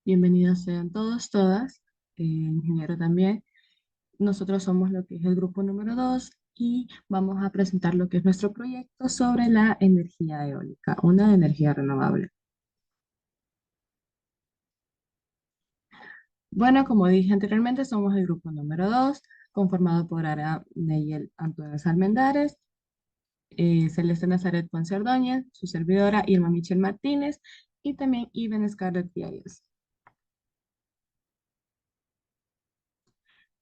Bienvenidos sean todos, todas, ingeniero también. Nosotros somos lo que es el grupo número 2 y vamos a presentar lo que es nuestro proyecto sobre la energía eólica, una energía renovable. Bueno, como dije anteriormente, somos el grupo número 2 conformado por Ara Neyel Antunes Almendares, Celeste Nazaret Ponce Ordóñez, su servidora Irma Michel Martínez y también Iben Scarlett Díaz.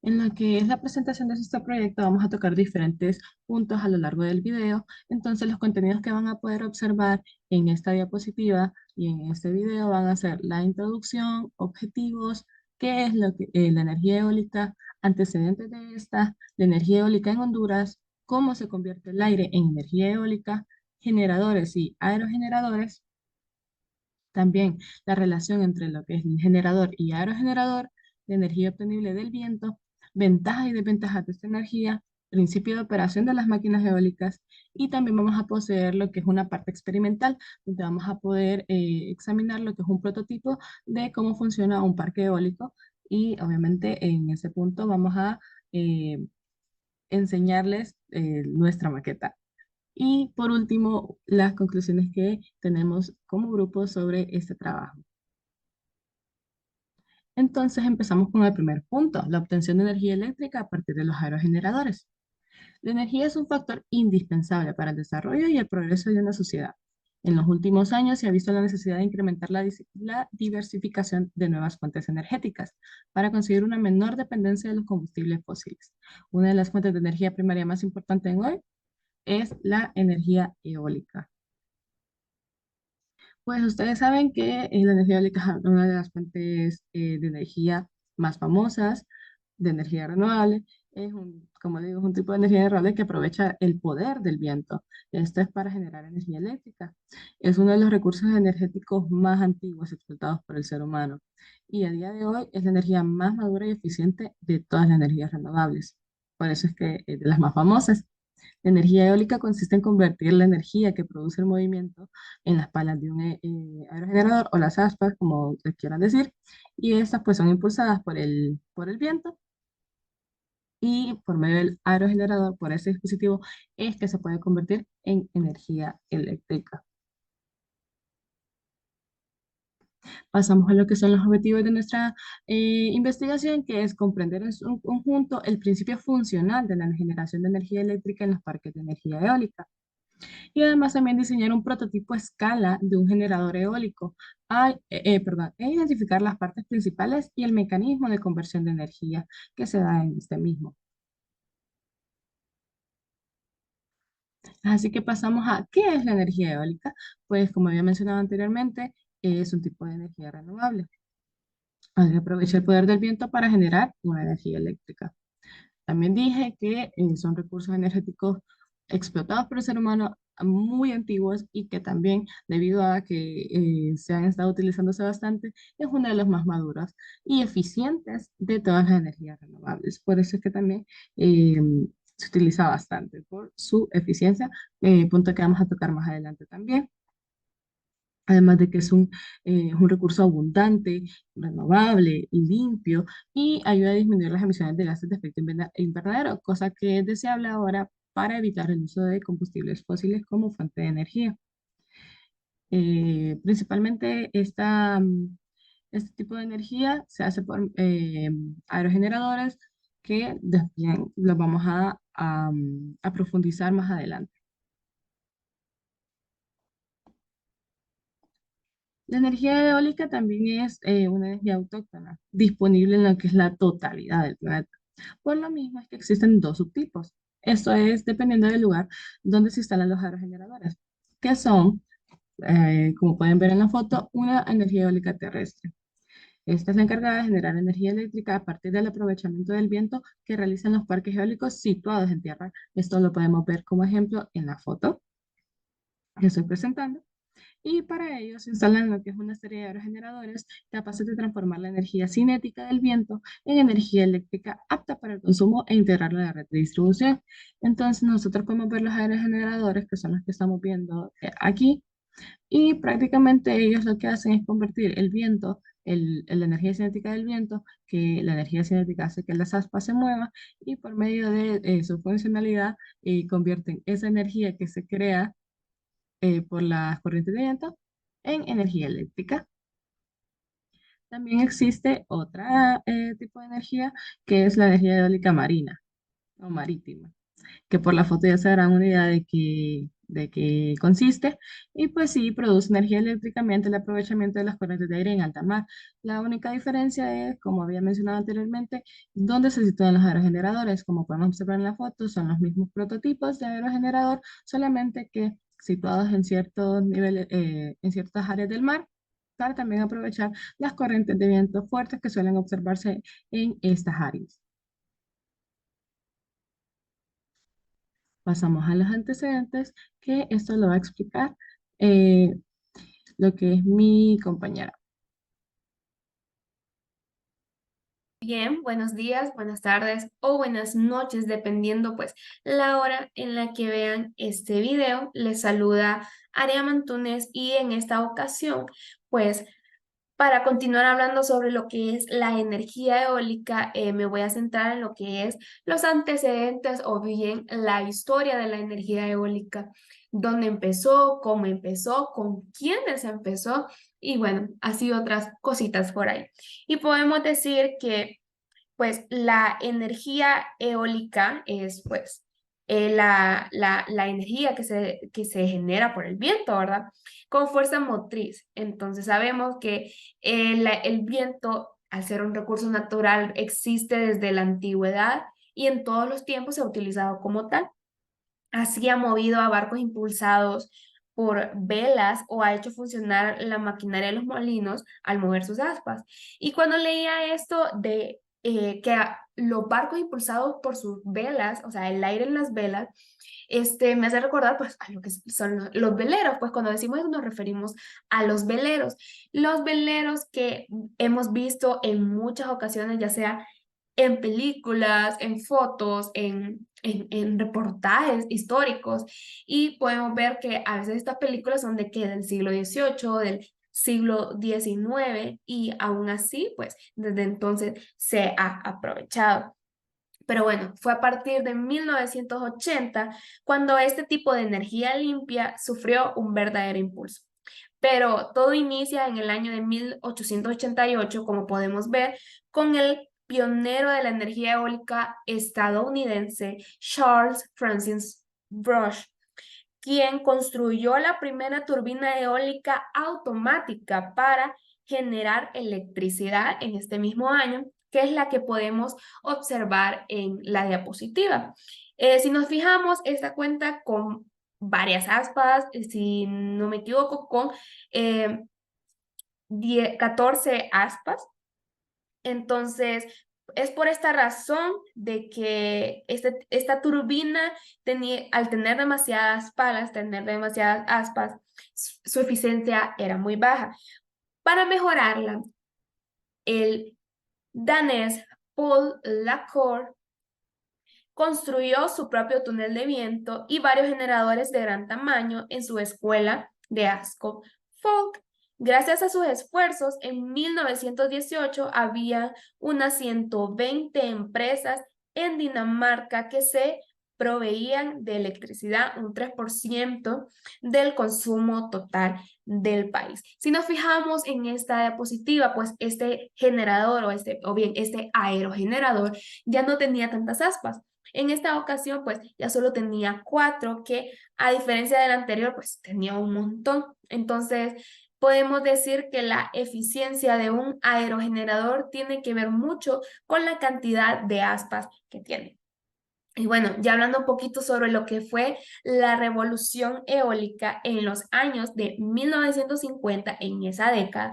En lo que es la presentación de este proyecto vamos a tocar diferentes puntos a lo largo del video. Entonces los contenidos que van a poder observar en esta diapositiva y en este video van a ser la introducción, objetivos, qué es la energía eólica, antecedentes de esta, la energía eólica en Honduras, cómo se convierte el aire en energía eólica, generadores y aerogeneradores, también la relación entre lo que es el generador y aerogenerador, la energía obtenible del viento, ventajas y desventajas de esta energía, principio de operación de las máquinas eólicas y también vamos a poseer lo que es una parte experimental, donde vamos a poder examinar lo que es un prototipo de cómo funciona un parque eólico y obviamente en ese punto vamos a eh, enseñarles nuestra maqueta. Y por último, las conclusiones que tenemos como grupo sobre este trabajo. Entonces empezamos con el primer punto, la obtención de energía eléctrica a partir de los aerogeneradores. La energía es un factor indispensable para el desarrollo y el progreso de una sociedad. En los últimos años se ha visto la necesidad de incrementar la diversificación de nuevas fuentes energéticas para conseguir una menor dependencia de los combustibles fósiles. Una de las fuentes de energía primaria más importantes en hoy es la energía eólica. Pues ustedes saben que la energía eólica es una de las fuentes de energía más famosas, de energía renovable. Como digo, es un tipo de energía renovable que aprovecha el poder del viento. Esto es para generar energía eléctrica. Es uno de los recursos energéticos más antiguos explotados por el ser humano. Y a día de hoy es la energía más madura y eficiente de todas las energías renovables. Por eso es que es de las más famosas. La energía eólica consiste en convertir la energía que produce el movimiento en las palas de un aerogenerador o las aspas, como les quieran decir, y estas pues son impulsadas por el viento y por medio del aerogenerador, por ese dispositivo, es que se puede convertir en energía eléctrica. Pasamos a lo que son los objetivos de nuestra investigación, que es comprender en su conjunto el principio funcional de la generación de energía eléctrica en los parques de energía eólica. Y además también diseñar un prototipo a escala de un generador eólico, e identificar las partes principales y el mecanismo de conversión de energía que se da en este mismo. Así que pasamos a, ¿qué es la energía eólica? Pues como había mencionado anteriormente, es un tipo de energía renovable. Aprovecha el poder del viento para generar una energía eléctrica. También dije que son recursos energéticos explotados por el ser humano muy antiguos y que también, debido a que se han estado utilizándose bastante, es uno de los más maduros y eficientes de todas las energías renovables. Por eso es que también eh, se utiliza bastante por su eficiencia, punto que vamos a tocar más adelante también. Además de que es un recurso abundante, renovable y limpio y ayuda a disminuir las emisiones de gases de efecto invernadero, cosa que es deseable ahora para evitar el uso de combustibles fósiles como fuente de energía. Principalmente este tipo de energía se hace por aerogeneradores que después los vamos a profundizar más adelante. La energía eólica también es una energía autóctona, disponible en lo que es la totalidad del planeta. Por lo mismo es que existen dos subtipos. Esto es dependiendo del lugar donde se instalan los aerogeneradores, que son, como pueden ver en la foto, una energía eólica terrestre. Esta es la encargada de generar energía eléctrica a partir del aprovechamiento del viento que realizan los parques eólicos situados en tierra. Esto lo podemos ver como ejemplo en la foto que estoy presentando. Y para ello se instalan lo que es una serie de aerogeneradores capaces de transformar la energía cinética del viento en energía eléctrica apta para el consumo e integrarla a la red de distribución. Entonces nosotros podemos ver los aerogeneradores, que son los que estamos viendo aquí, Y prácticamente ellos lo que hacen es convertir el viento, la energía cinética del viento, que la energía cinética hace que las aspas se muevan y por medio de su funcionalidad convierten esa energía que se crea por las corrientes de viento en energía eléctrica. También existe otra tipo de energía que es la energía eólica marina o marítima, que por la foto ya se darán una idea de qué consiste, y pues sí, produce energía eléctrica mediante el aprovechamiento de las corrientes de aire en alta mar. La única diferencia es, como había mencionado anteriormente, dónde se sitúan los aerogeneradores. Como podemos observar en la foto, son los mismos prototipos de aerogenerador, solamente que situados en ciertos niveles, en ciertas áreas del mar, para también aprovechar las corrientes de viento fuertes que suelen observarse en estas áreas. Pasamos a los antecedentes, que esto lo va a explicar eh, lo que es mi compañera. Bien, buenos días, buenas tardes o buenas noches, dependiendo pues la hora en la que vean este video. Les saluda Aria Mantunes y en esta ocasión pues para continuar hablando sobre lo que es la energía eólica, me voy a centrar en lo que es los antecedentes o bien la historia de la energía eólica, dónde empezó, cómo empezó, con quiénes empezó y bueno, así otras cositas por ahí. Y podemos decir que pues la energía eólica es pues la energía que se genera por el viento, ¿verdad? Con fuerza motriz. Entonces sabemos que el viento, al ser un recurso natural, existe desde la antigüedad y en todos los tiempos se ha utilizado como tal. Así ha movido a barcos impulsados por velas o ha hecho funcionar la maquinaria de los molinos al mover sus aspas. Y cuando leía esto de los barcos impulsados por sus velas, o sea, el aire en las velas, me hace recordar pues a lo que son los veleros, pues cuando decimos eso nos referimos a los veleros que hemos visto en muchas ocasiones, ya sea en películas, en fotos, en reportajes históricos, y podemos ver que a veces estas películas son de que del siglo XVIII, del siglo XIX, y aún así, pues desde entonces se ha aprovechado. Pero bueno, fue a partir de 1980 cuando este tipo de energía limpia sufrió un verdadero impulso. Pero todo inicia en el año de 1888, como podemos ver, con el pionero de la energía eólica estadounidense, Charles Francis Brush, quien construyó la primera turbina eólica automática para generar electricidad en este mismo año, que es la que podemos observar en la diapositiva. Si nos fijamos, esta cuenta con varias aspas, si no me equivoco, con 14 aspas. Entonces, es por esta razón de que esta turbina al tener demasiadas palas, tener demasiadas aspas, su eficiencia era muy baja. Para mejorarla, el danés Paul Lacour construyó su propio túnel de viento y varios generadores de gran tamaño en su escuela de Askov Folk. Gracias a sus esfuerzos, en 1918 había unas 120 empresas en Dinamarca que se proveían de electricidad, un 3% del consumo total del país. Si nos fijamos en esta diapositiva, pues este generador o bien este aerogenerador ya no tenía tantas aspas. En esta ocasión, pues ya solo tenía 4, que a diferencia del anterior, pues tenía un montón. Entonces, podemos decir que la eficiencia de un aerogenerador tiene que ver mucho con la cantidad de aspas que tiene. Y bueno, ya hablando un poquito sobre lo que fue la revolución eólica en los años de 1950, en esa década,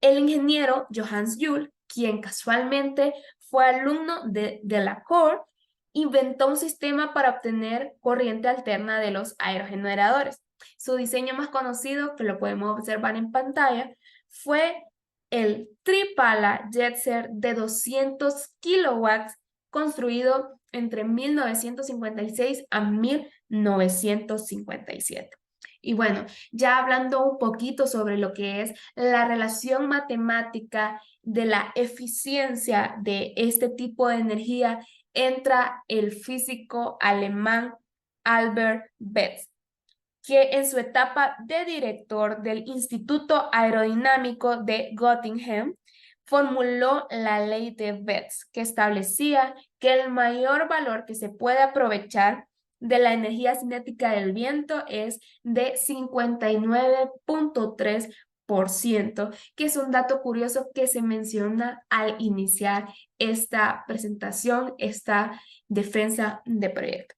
el ingeniero Johannes Joule, quien casualmente fue alumno de la COR, inventó un sistema para obtener corriente alterna de los aerogeneradores. Su diseño más conocido, que lo podemos observar en pantalla, fue el Tripala Jetser de 200 kilowatts, construido entre 1956 a 1957. Y bueno, ya hablando un poquito sobre lo que es la relación matemática de la eficiencia de este tipo de energía, entra el físico alemán Albert Betz, que en su etapa de director del Instituto Aerodinámico de Göttingen formuló la ley de Betz, que establecía que el mayor valor que se puede aprovechar de la energía cinética del viento es de 59,3%, que es un dato curioso que se menciona al iniciar esta presentación, esta defensa de proyecto.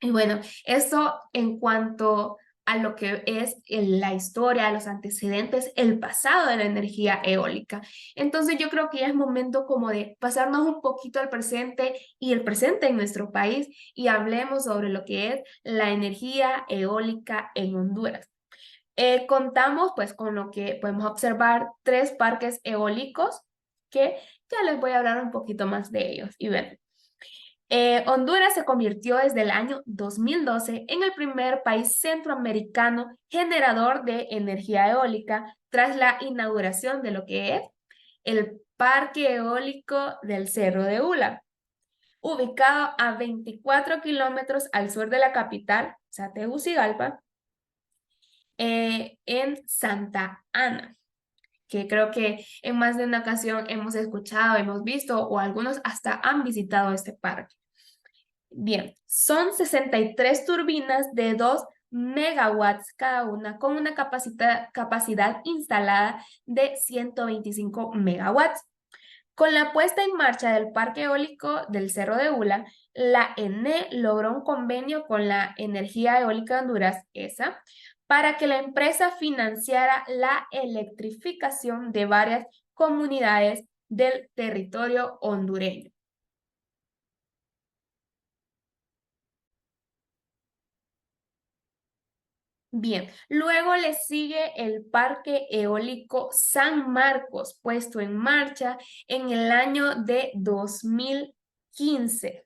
Y bueno, eso en cuanto a lo que es la historia, los antecedentes, el pasado de la energía eólica. Entonces yo creo que ya es momento como de pasarnos un poquito al presente y el presente en nuestro país y hablemos sobre lo que es la energía eólica en Honduras. Contamos pues con lo que podemos observar 3 parques eólicos que ya les voy a hablar un poquito más de ellos. Y bueno, Honduras se convirtió desde el año 2012 en el primer país centroamericano generador de energía eólica tras la inauguración de lo que es el Parque Eólico del Cerro de Ula, ubicado a 24 kilómetros al sur de la capital, o sea, Tegucigalpa, en Santa Ana, que creo que en más de una ocasión hemos escuchado, hemos visto o algunos hasta han visitado este parque. Bien, son 63 turbinas de 2 megawatts cada una, con una capacidad instalada de 125 megawatts. Con la puesta en marcha del parque eólico del Cerro de Ula, la ENE logró un convenio con la Energía Eólica de Honduras, ESA, para que la empresa financiara la electrificación de varias comunidades del territorio hondureño. Bien, luego le sigue el Parque Eólico San Marcos, puesto en marcha en el año de 2015,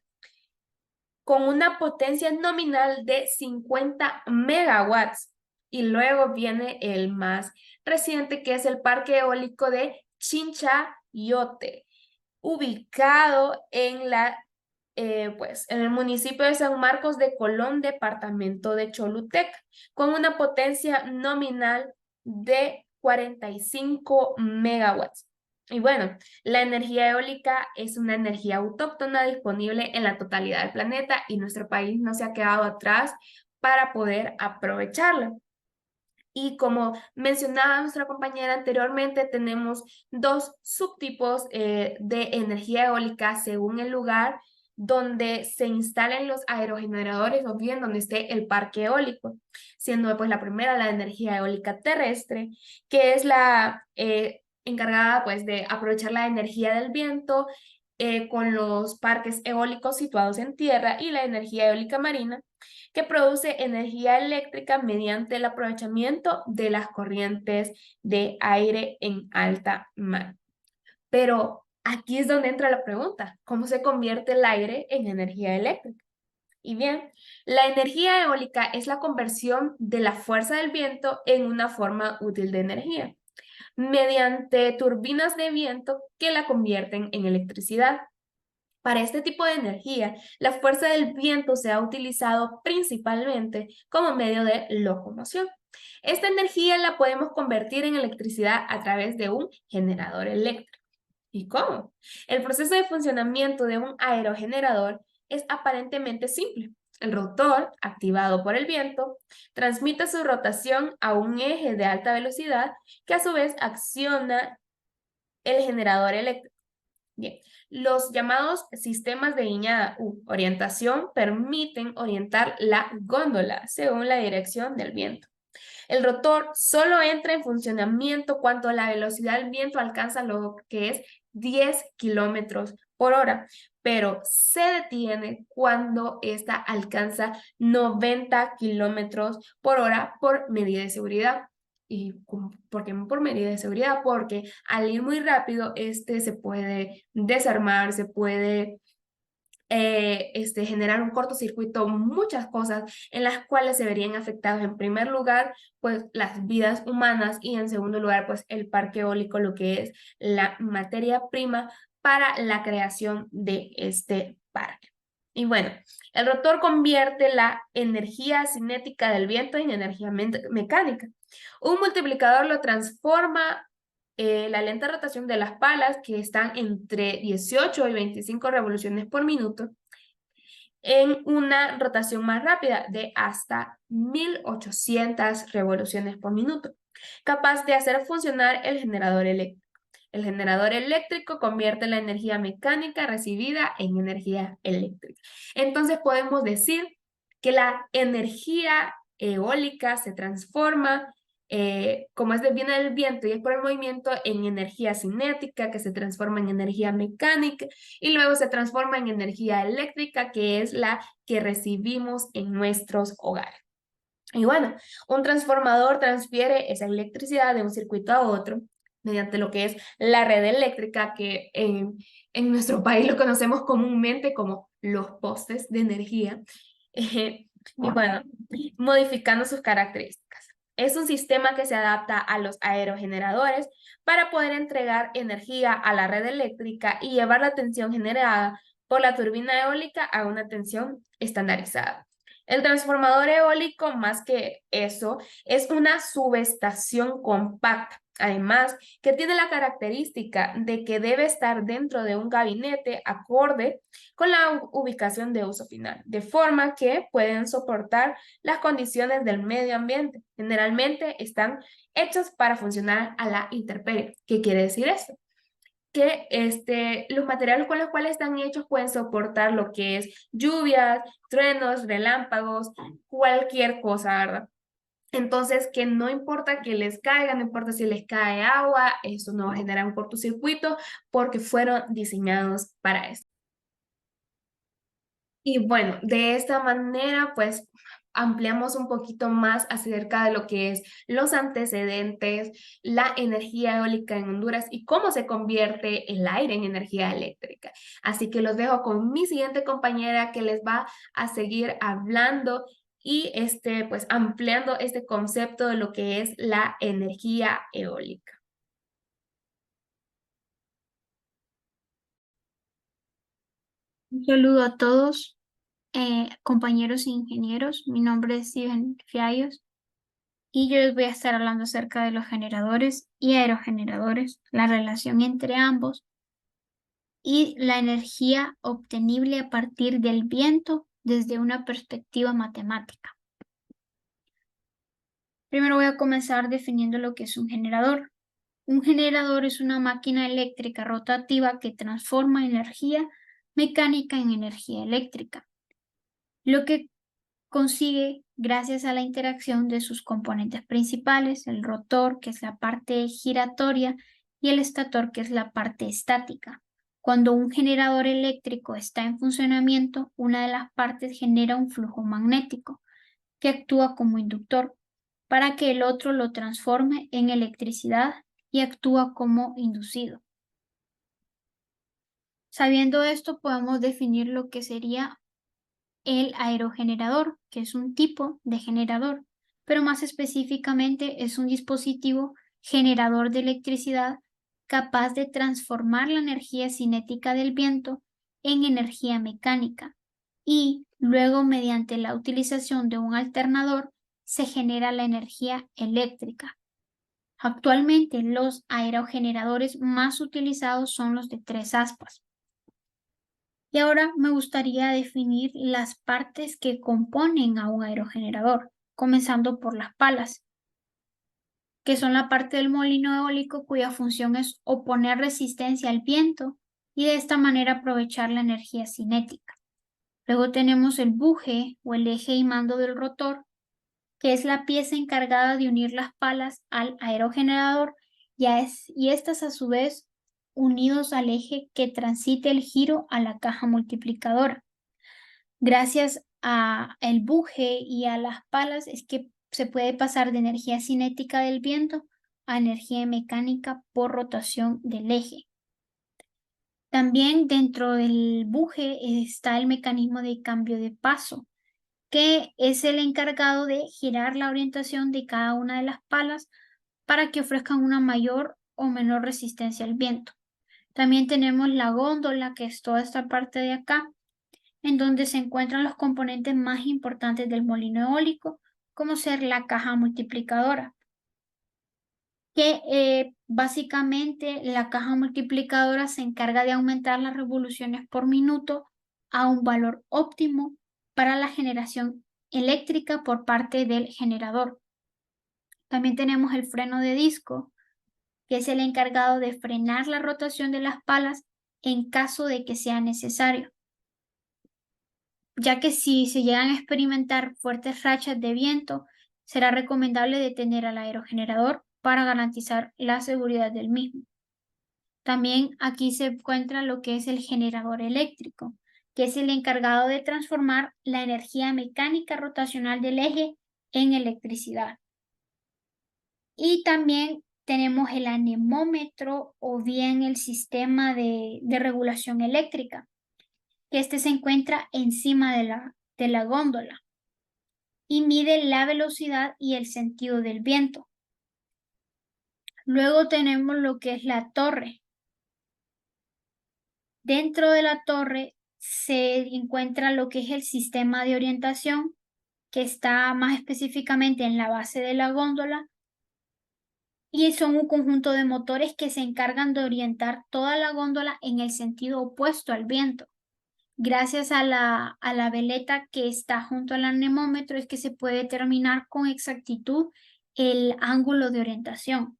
con una potencia nominal de 50 megawatts. Y luego viene el más reciente, que es el Parque Eólico de Chinchayote, ubicado en pues, en el municipio de San Marcos de Colón, departamento de Choluteca, con una potencia nominal de 45 megawatts. Y bueno, la energía eólica es una energía autóctona disponible en la totalidad del planeta y nuestro país no se ha quedado atrás para poder aprovecharla. Y como mencionaba nuestra compañera anteriormente, tenemos 2 subtipos de energía eólica según el lugar donde se instalen los aerogeneradores o bien donde esté el parque eólico, siendo pues la primera la energía eólica terrestre, que es la encargada pues de aprovechar la energía del viento con los parques eólicos situados en tierra, y la energía eólica marina, que produce energía eléctrica mediante el aprovechamiento de las corrientes de aire en alta mar. Pero aquí es donde entra la pregunta: ¿cómo se convierte el aire en energía eléctrica? Y bien, la energía eólica es la conversión de la fuerza del viento en una forma útil de energía, mediante turbinas de viento que la convierten en electricidad. Para este tipo de energía, la fuerza del viento se ha utilizado principalmente como medio de locomoción. Esta energía la podemos convertir en electricidad a través de un generador eléctrico. ¿Y cómo? El proceso de funcionamiento de un aerogenerador es aparentemente simple. El rotor, activado por el viento, transmite su rotación a un eje de alta velocidad que a su vez acciona el generador eléctrico. Bien, los llamados sistemas de guiñada u orientación permiten orientar la góndola según la dirección del viento. El rotor solo entra en funcionamiento cuando la velocidad del viento alcanza lo que es 10 kilómetros por hora, pero se detiene cuando ésta alcanza 90 kilómetros por hora por medida de seguridad. ¿Y por qué por medida de seguridad? Porque al ir muy rápido, este se puede desarmar, se puede generar un cortocircuito, muchas cosas en las cuales se verían afectados en primer lugar, pues las vidas humanas y en segundo lugar, pues el parque eólico, lo que es la materia prima para la creación de este parque. Y bueno, el rotor convierte la energía cinética del viento en energía mecánica. Un multiplicador lo transforma la lenta rotación de las palas, que están entre 18 y 25 revoluciones por minuto, en una rotación más rápida de hasta 1800 revoluciones por minuto, capaz de hacer funcionar el generador eléctrico. El generador eléctrico convierte la energía mecánica recibida en energía eléctrica. Entonces podemos decir que la energía eólica se transforma, como viene del viento y es por el movimiento, en energía cinética, que se transforma en energía mecánica y luego se transforma en energía eléctrica, que es la que recibimos en nuestros hogares. Y bueno, un transformador transfiere esa electricidad de un circuito a otro mediante lo que es la red eléctrica, que en nuestro país lo conocemos comúnmente como los postes de energía. Y bueno, modificando sus características. Es un sistema que se adapta a los aerogeneradores para poder entregar energía a la red eléctrica y llevar la tensión generada por la turbina eólica a una tensión estandarizada. El transformador eólico, más que eso, es una subestación compacta. Además, que tiene la característica de que debe estar dentro de un gabinete acorde con la ubicación de uso final, de forma que pueden soportar las condiciones del medio ambiente. Generalmente están hechos para funcionar a la intemperie. ¿Qué quiere decir esto? Que los materiales con los cuales están hechos pueden soportar lo que es lluvias, truenos, relámpagos, cualquier cosa, ¿verdad? Entonces, que no importa que les caiga, no importa si les cae agua, eso no va a generar un cortocircuito porque fueron diseñados para eso. Y bueno, de esta manera, pues ampliamos un poquito más acerca de lo que es los antecedentes, la energía eólica en Honduras y cómo se convierte el aire en energía eléctrica. Así que los dejo con mi siguiente compañera que les va a seguir hablando y pues ampliando este concepto de lo que es la energía eólica. Un saludo a todos, compañeros e ingenieros. Mi nombre es Steven Fiallos y yo les voy a estar hablando acerca de los generadores y aerogeneradores, la relación entre ambos y la energía obtenible a partir del viento desde una perspectiva matemática. Primero voy a comenzar definiendo lo que es un generador. Un generador es una máquina eléctrica rotativa que transforma energía mecánica en energía eléctrica, lo que consigue gracias a la interacción de sus componentes principales, el rotor, que es la parte giratoria, y el estator, que es la parte estática. Cuando un generador eléctrico está en funcionamiento, una de las partes genera un flujo magnético que actúa como inductor para que el otro lo transforme en electricidad y actúa como inducido. Sabiendo esto, podemos definir lo que sería el aerogenerador, que es un tipo de generador, pero más específicamente es un dispositivo generador de electricidad capaz de transformar la energía cinética del viento en energía mecánica y luego mediante la utilización de un alternador se genera la energía eléctrica. Actualmente los aerogeneradores más utilizados son los de 3 aspas. Y ahora me gustaría definir las partes que componen a un aerogenerador, comenzando por las palas, que son la parte del molino eólico cuya función es oponer resistencia al viento y de esta manera aprovechar la energía cinética. Luego tenemos el buje o el eje y mando del rotor, que es la pieza encargada de unir las palas al aerogenerador y estas a su vez unidos al eje que transite el giro a la caja multiplicadora. Gracias al buje y a las palas es que se puede pasar de energía cinética del viento a energía mecánica por rotación del eje. También dentro del buje está el mecanismo de cambio de paso, que es el encargado de girar la orientación de cada una de las palas para que ofrezcan una mayor o menor resistencia al viento. También tenemos la góndola, que es toda esta parte de acá, en donde se encuentran los componentes más importantes del molino eólico, como ser la caja multiplicadora, que básicamente la caja multiplicadora se encarga de aumentar las revoluciones por minuto a un valor óptimo para la generación eléctrica por parte del generador. También tenemos el freno de disco, que es el encargado de frenar la rotación de las palas en caso de que sea necesario, ya que si se llegan a experimentar fuertes rachas de viento, será recomendable detener al aerogenerador para garantizar la seguridad del mismo. También aquí se encuentra lo que es el generador eléctrico, que es el encargado de transformar la energía mecánica rotacional del eje en electricidad. Y también tenemos el anemómetro o bien el sistema de regulación eléctrica, que este se encuentra encima de la góndola y mide la velocidad y el sentido del viento. Luego tenemos lo que es la torre. Dentro de la torre se encuentra lo que es el sistema de orientación, que está más específicamente en la base de la góndola, y son un conjunto de motores que se encargan de orientar toda la góndola en el sentido opuesto al viento. Gracias a la veleta que está junto al anemómetro es que se puede determinar con exactitud el ángulo de orientación.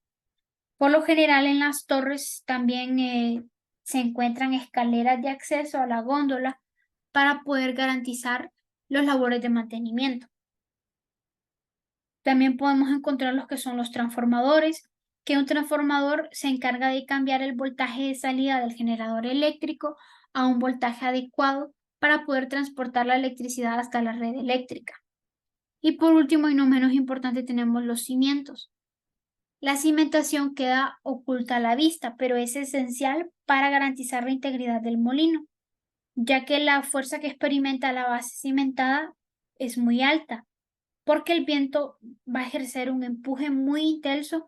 Por lo general en las torres también se encuentran escaleras de acceso a la góndola para poder garantizar los labores de mantenimiento. También podemos encontrar los que son los transformadores, que un transformador se encarga de cambiar el voltaje de salida del generador eléctrico a un voltaje adecuado para poder transportar la electricidad hasta la red eléctrica. Y por último y no menos importante tenemos los cimientos. La cimentación queda oculta a la vista, pero es esencial para garantizar la integridad del molino, ya que la fuerza que experimenta la base cimentada es muy alta, porque el viento va a ejercer un empuje muy intenso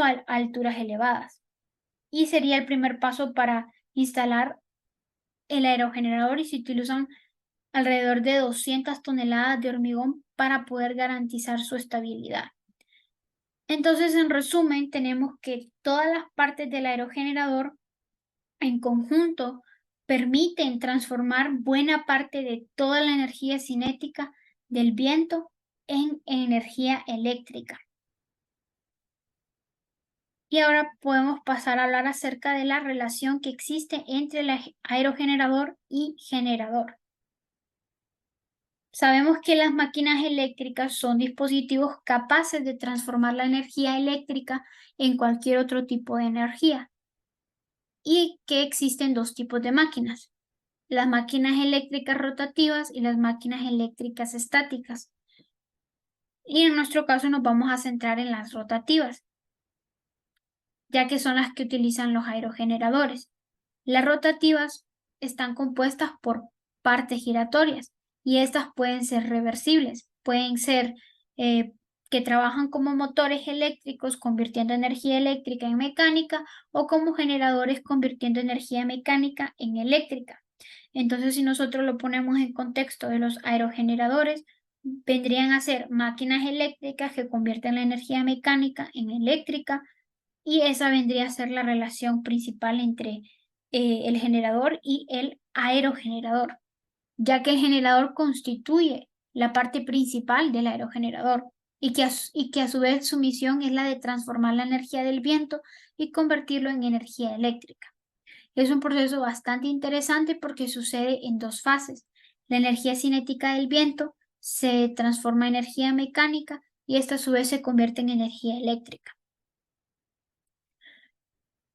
a alturas elevadas. Y sería el primer paso para instalar el aerogenerador y se utilizan alrededor de 200 toneladas de hormigón para poder garantizar su estabilidad. Entonces, en resumen, tenemos que todas las partes del aerogenerador en conjunto permiten transformar buena parte de toda la energía cinética del viento en energía eléctrica. Y ahora podemos pasar a hablar acerca de la relación que existe entre el aerogenerador y generador. Sabemos que las máquinas eléctricas son dispositivos capaces de transformar la energía eléctrica en cualquier otro tipo de energía y que existen dos tipos de máquinas: las máquinas eléctricas rotativas y las máquinas eléctricas estáticas. Y en nuestro caso nos vamos a centrar en las rotativas, ya que son las que utilizan los aerogeneradores. Las rotativas están compuestas por partes giratorias y estas pueden ser reversibles, pueden ser que trabajan como motores eléctricos convirtiendo energía eléctrica en mecánica o como generadores convirtiendo energía mecánica en eléctrica. Entonces, si nosotros lo ponemos en contexto de los aerogeneradores, vendrían a ser máquinas eléctricas que convierten la energía mecánica en eléctrica, y esa vendría a ser la relación principal entre el generador y el aerogenerador, ya que el generador constituye la parte principal del aerogenerador y que a su vez su misión es la de transformar la energía del viento y convertirlo en energía eléctrica. Es un proceso bastante interesante porque sucede en dos fases. La energía cinética del viento se transforma en energía mecánica y esta a su vez se convierte en energía eléctrica.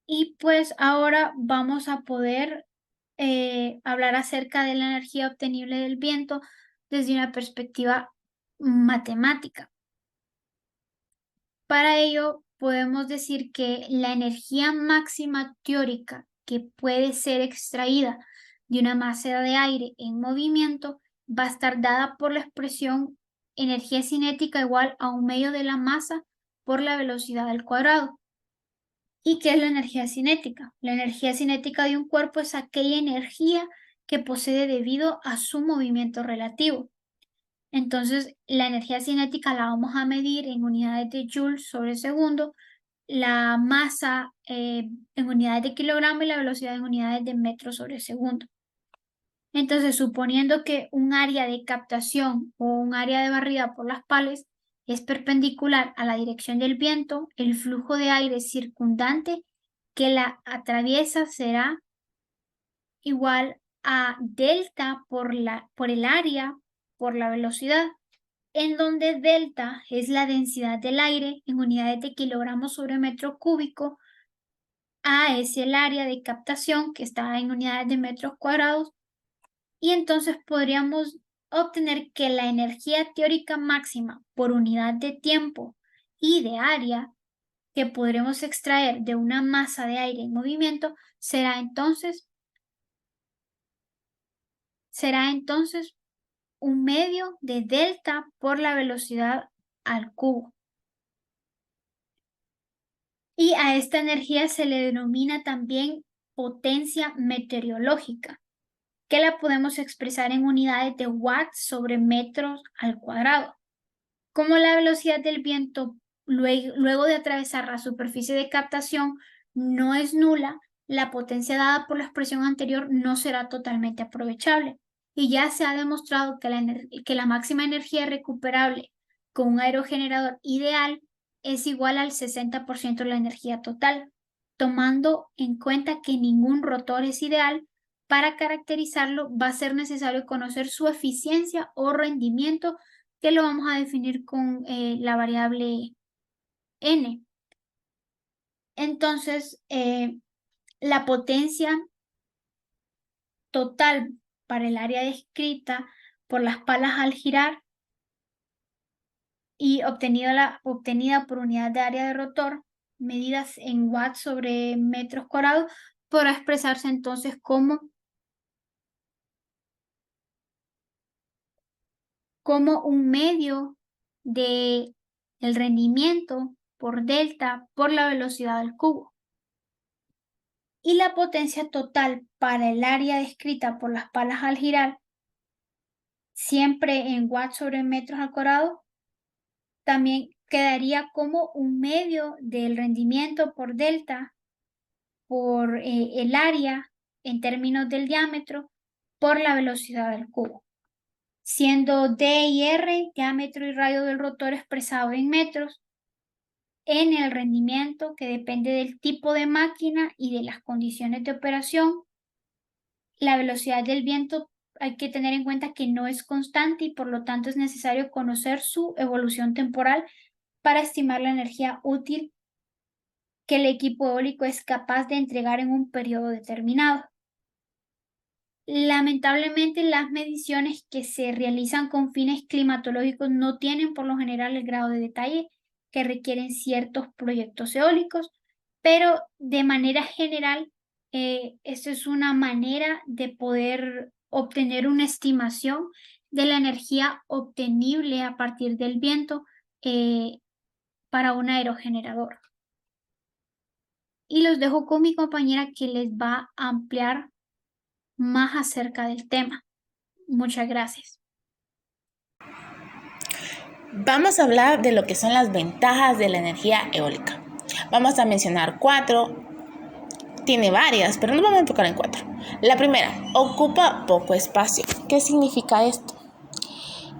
Y pues ahora vamos a poder hablar acerca de la energía obtenible del viento desde una perspectiva matemática. Para ello podemos decir que la energía máxima teórica que puede ser extraída de una masa de aire en movimiento va a estar dada por la expresión energía cinética igual a un medio de la masa por la velocidad al cuadrado. ¿Y qué es la energía cinética? La energía cinética de un cuerpo es aquella energía que posee debido a su movimiento relativo. Entonces, la energía cinética la vamos a medir en unidades de joules sobre segundo, la masa en unidades de kilogramo y la velocidad en unidades de metros sobre segundo. Entonces, suponiendo que un área de captación o un área de barrida por las palas es perpendicular a la dirección del viento, el flujo de aire circundante que la atraviesa será igual a delta por el área por la velocidad, en donde delta es la densidad del aire en unidades de kilogramos sobre metro cúbico, A es el área de captación que está en unidades de metros cuadrados, y entonces podríamos obtener que la energía teórica máxima por unidad de tiempo y de área que podremos extraer de una masa de aire en movimiento será entonces un medio de delta por la velocidad al cubo. Y a esta energía se le denomina también potencia meteorológica, que la podemos expresar en unidades de watts sobre metros al cuadrado. Como la velocidad del viento luego de atravesar la superficie de captación no es nula, la potencia dada por la expresión anterior no será totalmente aprovechable. Y ya se ha demostrado que la máxima energía recuperable con un aerogenerador ideal es igual al 60% de la energía total, tomando en cuenta que ningún rotor es ideal. Para caracterizarlo va a ser necesario conocer su eficiencia o rendimiento, que lo vamos a definir con la variable n. Entonces, la potencia total para el área descrita por las palas al girar y obtenida por unidad de área de rotor, medidas en watts sobre metros cuadrados, podrá expresarse entonces como un medio del rendimiento por delta por la velocidad al cubo. Y la potencia total para el área descrita por las palas al girar, siempre en watts sobre metros al cuadrado, también quedaría como un medio del rendimiento por delta por el área en términos del diámetro por la velocidad al cubo, siendo D y R diámetro y radio del rotor expresado en metros, en el rendimiento que depende del tipo de máquina y de las condiciones de operación. La velocidad del viento hay que tener en cuenta que no es constante y por lo tanto es necesario conocer su evolución temporal para estimar la energía útil que el equipo eólico es capaz de entregar en un periodo determinado. Lamentablemente, las mediciones que se realizan con fines climatológicos no tienen por lo general el grado de detalle que requieren ciertos proyectos eólicos, pero de manera general, esta es una manera de poder obtener una estimación de la energía obtenible a partir del viento para un aerogenerador. Y los dejo con mi compañera que les va a ampliar más acerca del tema. Muchas gracias. Vamos a hablar de lo que son las ventajas de la energía eólica. Vamos a mencionar 4. Tiene varias, pero nos vamos a enfocar en 4. La primera, ocupa poco espacio. ¿Qué significa esto?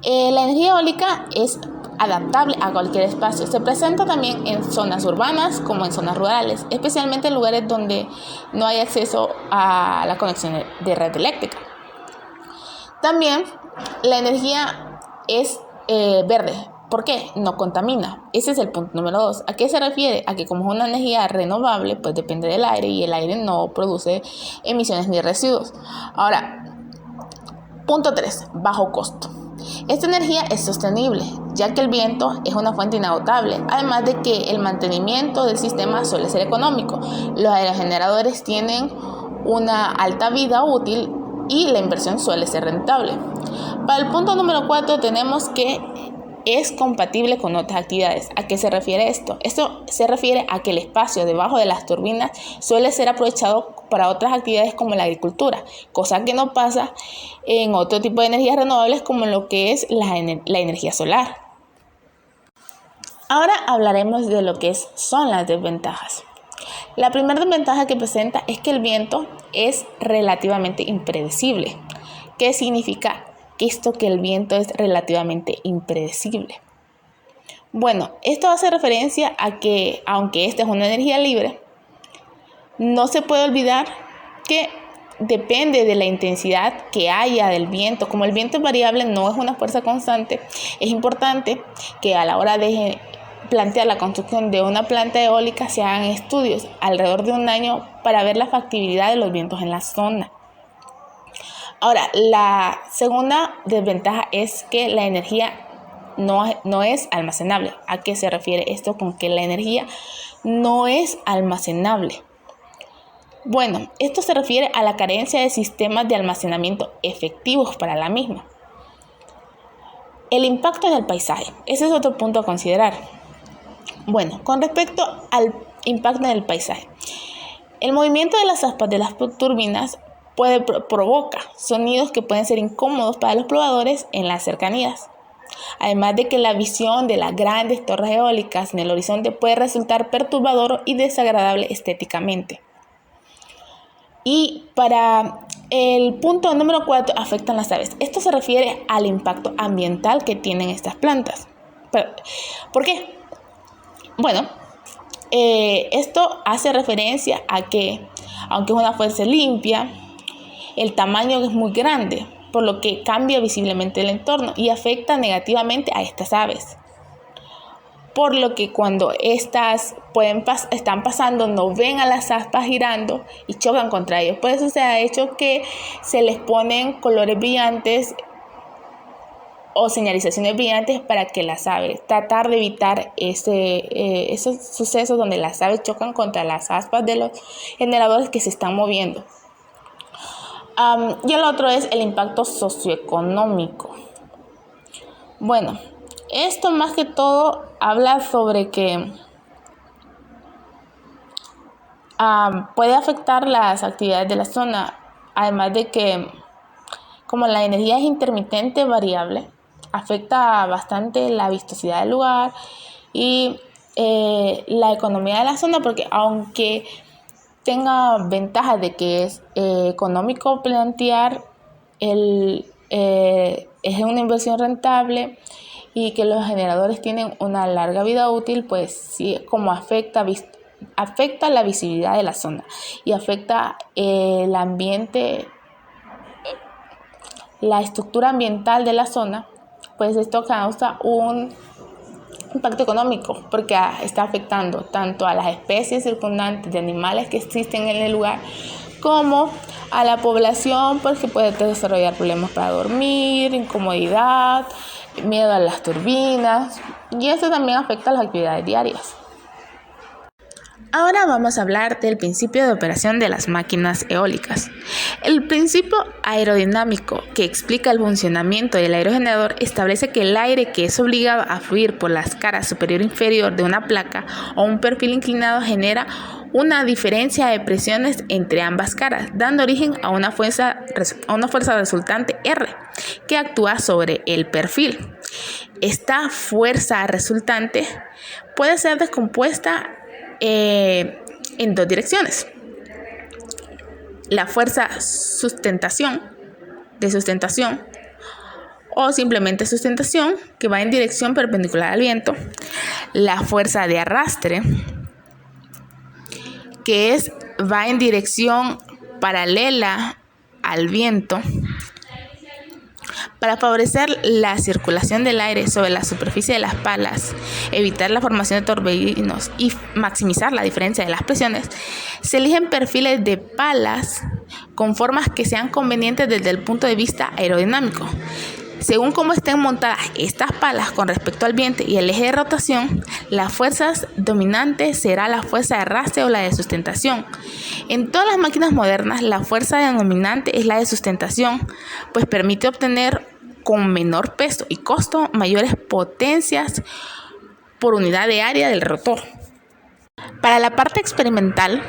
La energía eólica es adaptable a cualquier espacio. Se presenta también en zonas urbanas como en zonas rurales, especialmente en lugares donde no hay acceso a la conexión de red eléctrica. También la energía es verde. ¿Por qué? No contamina. Ese es el punto número 2. ¿A qué se refiere? A que como es una energía renovable, pues depende del aire y el aire no produce emisiones ni residuos. Ahora, punto 3, bajo costo. Esta energía es sostenible, ya que el viento es una fuente inagotable, además de que el mantenimiento del sistema suele ser económico. Los aerogeneradores tienen una alta vida útil y la inversión suele ser rentable. Para el punto número 4 tenemos que es compatible con otras actividades. ¿A qué se refiere esto? Esto se refiere a que el espacio debajo de las turbinas suele ser aprovechado para otras actividades como la agricultura, cosa que no pasa en otro tipo de energías renovables como lo que es la energía solar. Ahora hablaremos de lo que son las desventajas. La primera desventaja que presenta es que el viento es relativamente impredecible. ¿Qué significa esto, que el viento es relativamente impredecible? Bueno, esto hace referencia a que, aunque esta es una energía libre, no se puede olvidar que depende de la intensidad que haya del viento. Como el viento es variable, no es una fuerza constante, es importante que a la hora de plantear la construcción de una planta eólica se hagan estudios alrededor de un año para ver la factibilidad de los vientos en la zona. Ahora, la segunda desventaja es que la energía no es almacenable. ¿A qué se refiere esto con que la energía no es almacenable? Bueno, esto se refiere a la carencia de sistemas de almacenamiento efectivos para la misma. El impacto en el paisaje. Ese es otro punto a considerar. Bueno, con respecto al impacto en el paisaje, el movimiento de las aspas de las turbinas provoca sonidos que pueden ser incómodos para los probadores en las cercanías. Además de que la visión de las grandes torres eólicas en el horizonte puede resultar perturbador y desagradable estéticamente. Y para el punto número 4, afectan las aves. Esto se refiere al impacto ambiental que tienen estas plantas. ¿Por qué? Bueno, esto hace referencia a que, aunque es una fuerza limpia, el tamaño es muy grande, por lo que cambia visiblemente el entorno y afecta negativamente a estas aves. Por lo que cuando estas están pasando, no ven a las aspas girando y chocan contra ellos. Por eso se ha hecho que se les ponen colores brillantes o señalizaciones brillantes para que las aves, tratar de evitar esos sucesos donde las aves chocan contra las aspas de los generadores que se están moviendo. Y el otro es el impacto socioeconómico. Bueno, esto más que todo habla sobre que puede afectar las actividades de la zona, además de que como la energía es intermitente variable, afecta bastante la vistosidad del lugar y la economía de la zona, porque aunque tenga ventajas de que es económico plantear, es una inversión rentable y que los generadores tienen una larga vida útil, pues sí, como afecta la visibilidad de la zona y afecta el ambiente, la estructura ambiental de la zona, pues esto causa un impacto económico porque está afectando tanto a las especies circundantes de animales que existen en el lugar como a la población, porque puede desarrollar problemas para dormir, incomodidad, miedo a las turbinas, y eso también afecta a las actividades diarias. Ahora vamos a hablar del principio de operación de las máquinas eólicas. El principio aerodinámico que explica el funcionamiento del aerogenerador establece que el aire que es obligado a fluir por las caras superior e inferior de una placa o un perfil inclinado genera una diferencia de presiones entre ambas caras, dando origen a una fuerza resultante R que actúa sobre el perfil. Esta fuerza resultante puede ser descompuesta en dos direcciones: la fuerza de sustentación o simplemente sustentación, que va en dirección perpendicular al viento; la fuerza de arrastre, que va en dirección paralela al viento. Para favorecer la circulación del aire sobre la superficie de las palas, evitar la formación de torbellinos y maximizar la diferencia de las presiones, se eligen perfiles de palas con formas que sean convenientes desde el punto de vista aerodinámico. Según cómo estén montadas estas palas con respecto al vientre y el eje de rotación, las fuerzas dominantes será la fuerza de arrastre o la de sustentación. En todas las máquinas modernas, la fuerza dominante es la de sustentación, pues permite obtener con menor peso y costo mayores potencias por unidad de área del rotor. Para la parte experimental,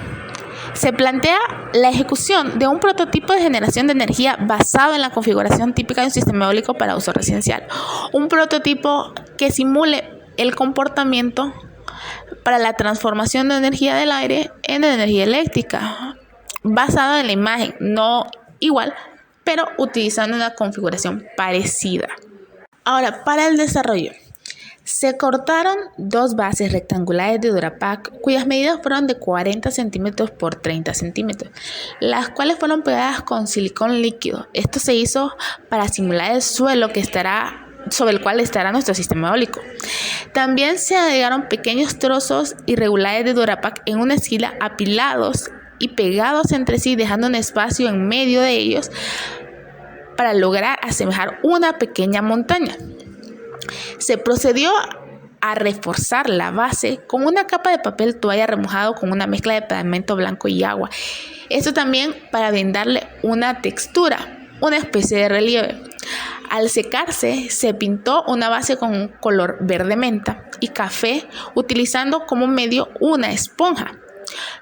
se plantea la ejecución de un prototipo de generación de energía basado en la configuración típica de un sistema eólico para uso residencial. Un prototipo que simule el comportamiento para la transformación de energía del aire en energía eléctrica, basado en la imagen, no igual, pero utilizando una configuración parecida. Ahora, para el desarrollo. Se cortaron 2 bases rectangulares de Durapac cuyas medidas fueron de 40 centímetros por 30 centímetros, las cuales fueron pegadas con silicón líquido. Esto se hizo para simular el suelo sobre el cual estará nuestro sistema eólico. También se agregaron pequeños trozos irregulares de Durapac en una esquina apilados y pegados entre sí, dejando un espacio en medio de ellos para lograr asemejar una pequeña montaña. Se procedió a reforzar la base con una capa de papel toalla remojado con una mezcla de pegamento blanco y agua. Esto también para brindarle una textura, una especie de relieve. Al secarse, se pintó una base con un color verde menta y café, utilizando como medio una esponja.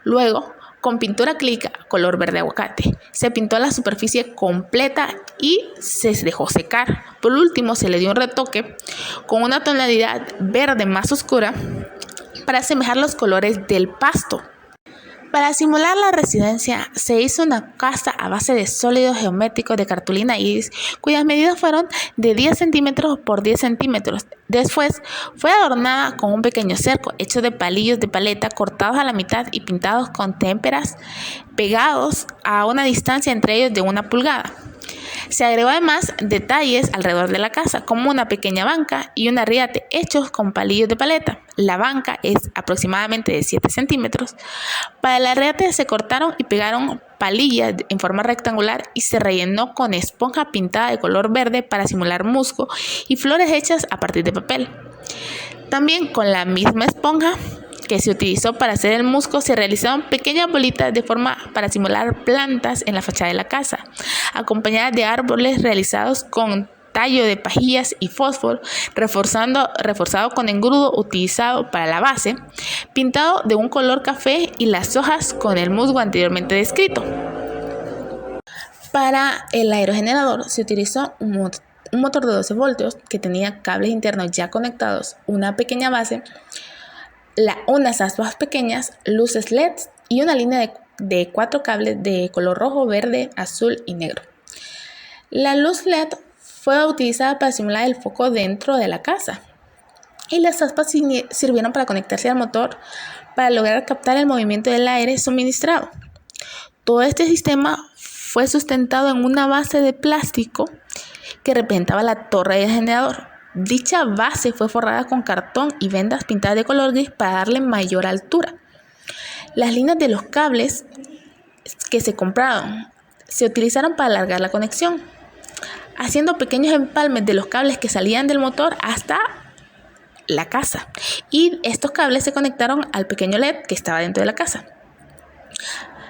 Luego, con pintura acrílica color verde aguacate, se pintó la superficie completa y se dejó secar. Por último, se le dio un retoque con una tonalidad verde más oscura para asemejar los colores del pasto. Para simular la residencia, se hizo una casa a base de sólidos geométricos de cartulina iris, cuyas medidas fueron de 10 centímetros por 10 centímetros. Después, fue adornada con un pequeño cerco hecho de palillos de paleta cortados a la mitad y pintados con témperas pegados a una distancia entre ellos de 1 pulgada. Se agregó además detalles alrededor de la casa, como una pequeña banca y un arriate hechos con palillos de paleta. La banca es aproximadamente de 7 centímetros. Para el arriate se cortaron y pegaron palillas en forma rectangular y se rellenó con esponja pintada de color verde para simular musgo y flores hechas a partir de papel. También con la misma esponja que se utilizó para hacer el musgo, se realizaron pequeñas bolitas de forma para simular plantas en la fachada de la casa, acompañadas de árboles realizados con tallo de pajillas y fósforo, reforzado con engrudo utilizado para la base, pintado de un color café y las hojas con el musgo anteriormente descrito. Para el aerogenerador se utilizó un motor de 12 voltios que tenía cables internos ya conectados, una pequeña base, unas aspas pequeñas, luces LED y una línea de 4 cables de color rojo, verde, azul y negro. La luz LED fue utilizada para simular el foco dentro de la casa y las aspas sirvieron para conectarse al motor para lograr captar el movimiento del aire suministrado. Todo este sistema fue sustentado en una base de plástico que representaba la torre del generador. Dicha base fue forrada con cartón y vendas pintadas de color gris para darle mayor altura. Las líneas de los cables que se compraron se utilizaron para alargar la conexión, haciendo pequeños empalmes de los cables que salían del motor hasta la casa. Y estos cables se conectaron al pequeño LED que estaba dentro de la casa,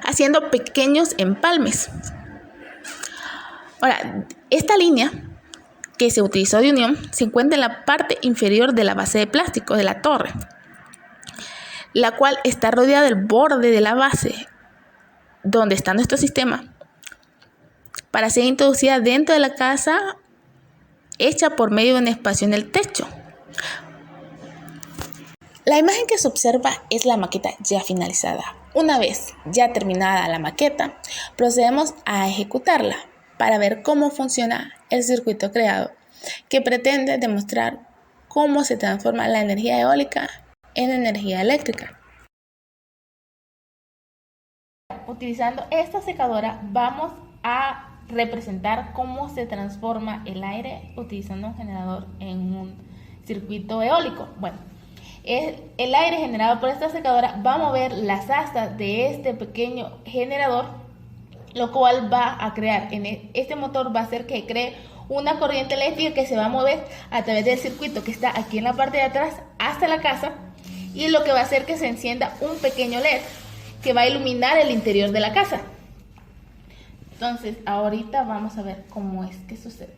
haciendo pequeños empalmes. Ahora, esta línea que se utilizó de unión se encuentra en la parte inferior de la base de plástico de la torre, la cual está rodeada del borde de la base donde está nuestro sistema para ser introducida dentro de la casa, hecha por medio de un espacio en el techo. La imagen que se observa es la maqueta ya finalizada. Una vez ya terminada la maqueta, procedemos a ejecutarla para ver cómo funciona el circuito creado, que pretende demostrar cómo se transforma la energía eólica en energía eléctrica. Utilizando esta secadora vamos a representar cómo se transforma el aire utilizando un generador en un circuito eólico. Bueno, el aire generado por esta secadora va a mover las astas de este pequeño generador, lo cual va a crear, este motor va a hacer que cree una corriente eléctrica que se va a mover a través del circuito que está aquí en la parte de atrás hasta la casa, y lo que va a hacer que se encienda un pequeño LED que va a iluminar el interior de la casa. Entonces, ahorita vamos a ver cómo es que sucede.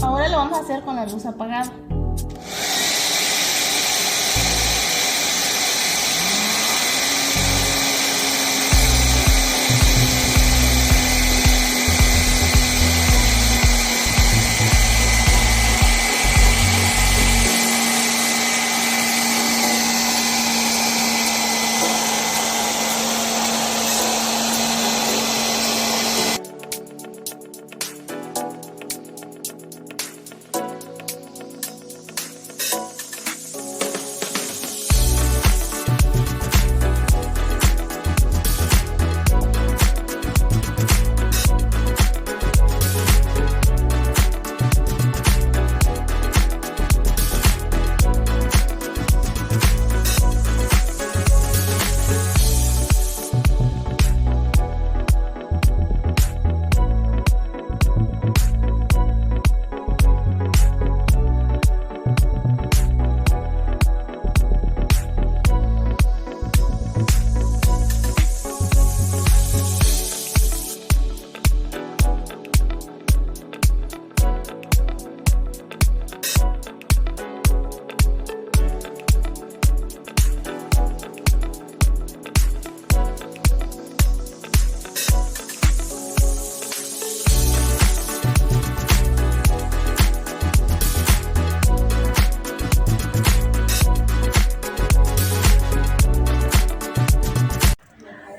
Ahora lo vamos a hacer con la luz apagada.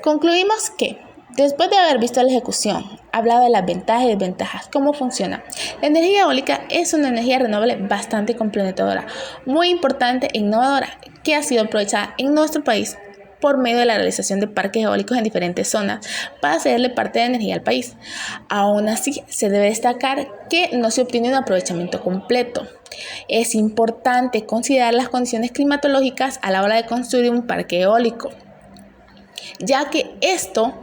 Concluimos que, después de haber visto la ejecución, hablado de las ventajas y desventajas, cómo funciona, la energía eólica es una energía renovable bastante complementadora, muy importante e innovadora, que ha sido aprovechada en nuestro país por medio de la realización de parques eólicos en diferentes zonas para cederle parte de energía al país. Aún así, se debe destacar que no se obtiene un aprovechamiento completo. Es importante considerar las condiciones climatológicas a la hora de construir un parque eólico, ya que esto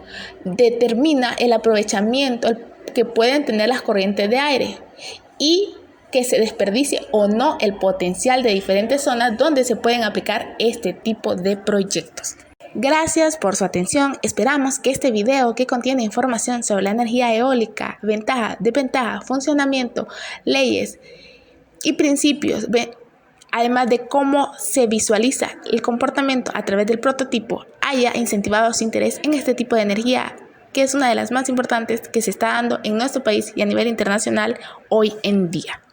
determina el aprovechamiento que pueden tener las corrientes de aire y que se desperdicie o no el potencial de diferentes zonas donde se pueden aplicar este tipo de proyectos. Gracias por su atención. Esperamos que este video, que contiene información sobre la energía eólica, ventaja, desventaja, funcionamiento, leyes y principios, además de cómo se visualiza el comportamiento a través del prototipo, haya incentivado su interés en este tipo de energía, que es una de las más importantes que se está dando en nuestro país y a nivel internacional hoy en día.